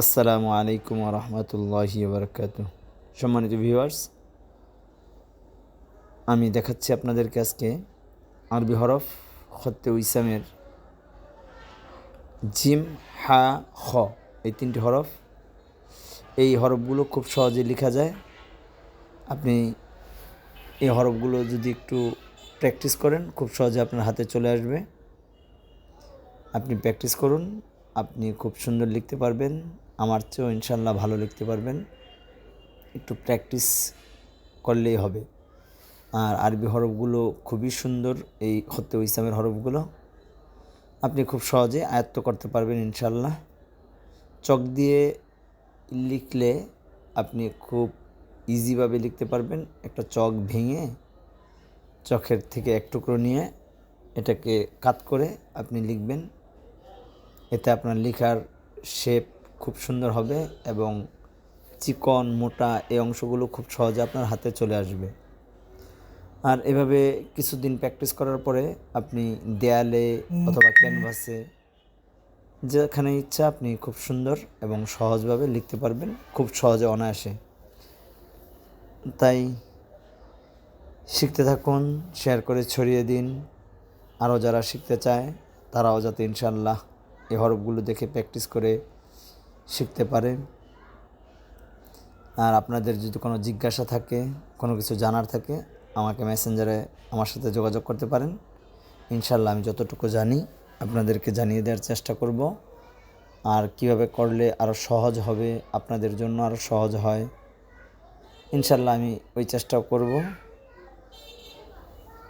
আসসালামু আলাইকুম রহমতুল্লাহি বারকাতুহ। সম্মানিত ভিউয়ার্স, আমি দেখাচ্ছি আপনাদেরকে আজকে আরবি হরফ খত্তে ইসামের জিম, হা, খ, এই তিনটি হরফ। এই হরফগুলো খুব সহজে লেখা যায়। আপনি এই হরফগুলো যদি একটু প্র্যাকটিস করেন, খুব সহজে আপনার হাতে চলে আসবে। আপনি প্র্যাকটিস করুন, আপনি খুব সুন্দর লিখতে পারবেন। আমার চেয়েও ইনশাল্লাহ ভালো লিখতে পারবেন। একটু প্র্যাকটিস করলেই হবে। আর আরবি হরফগুলো খুবই সুন্দর। এই খত্তে ইসলামের হরফগুলো আপনি খুব সহজে আয়ত্ত করতে পারবেন ইনশাল্লাহ। চক দিয়ে লিখলে আপনি খুব ইজিভাবে লিখতে পারবেন। একটা চক ভেঙে চকের থেকে এক টুকরো নিয়ে এটাকে কাট করে আপনি লিখবেন। এতে আপনার লেখার শেপ খুব সুন্দর হবে এবং চিকন মোটা এই অংশগুলো খুব সহজে আপনার হাতে চলে আসবে। আর এভাবে কিছুদিন প্র্যাকটিস করার পরে আপনি দেয়ালে অথবা ক্যানভাসে যেখানে ইচ্ছা আপনি খুব সুন্দর এবং সহজভাবে লিখতে পারবেন, খুব সহজে অনায়াসে। তাই শিখতে থাকুন, শেয়ার করে ছড়িয়ে দিন। আরও যারা শিখতে চায় তারাও যাতে ইনশাল্লাহ এই হরফগুলো দেখে প্র্যাকটিস করে শিখতে পারে। আর আপনাদের যদি কোনো জিজ্ঞাসা থাকে, কোনো কিছু জানার থাকে, আমাকে মেসেঞ্জারে আমার সাথে যোগাযোগ করতে পারেন। ইনশাল্লাহ আমি যতটুকু জানি আপনাদেরকে জানিয়ে দেওয়ার চেষ্টা করব। আর কিভাবে করলে আরও সহজ হবে, আপনাদের জন্য আরও সহজ হয়, ইনশাল্লাহ আমি ওই চেষ্টাও করব।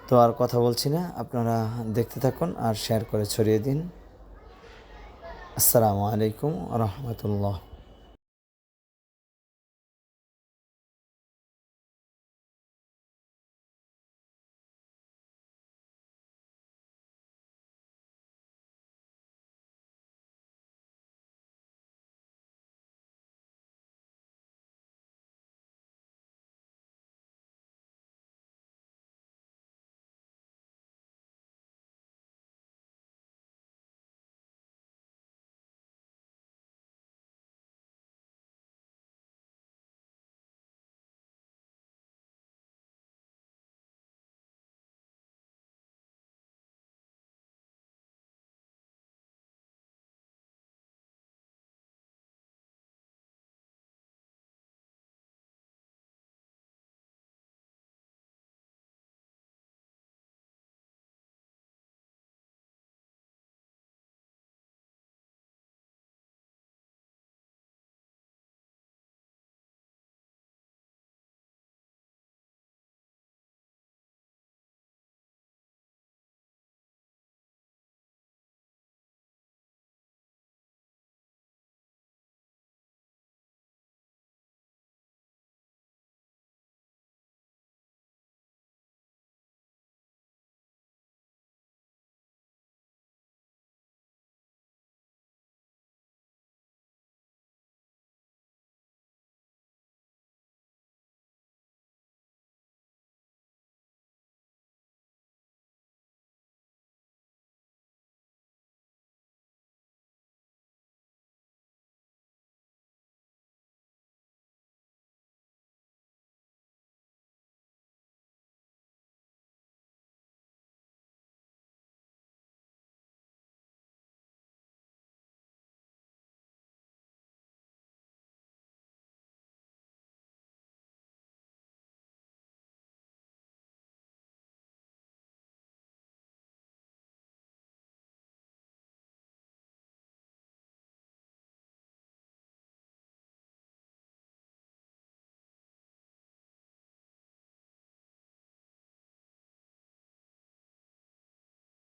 তো আর কথা বলছি না, আপনারা দেখতে থাকুন আর শেয়ার করে ছড়িয়ে দিন। আসসালামু আলাইকুম রহমতুল্লাহ।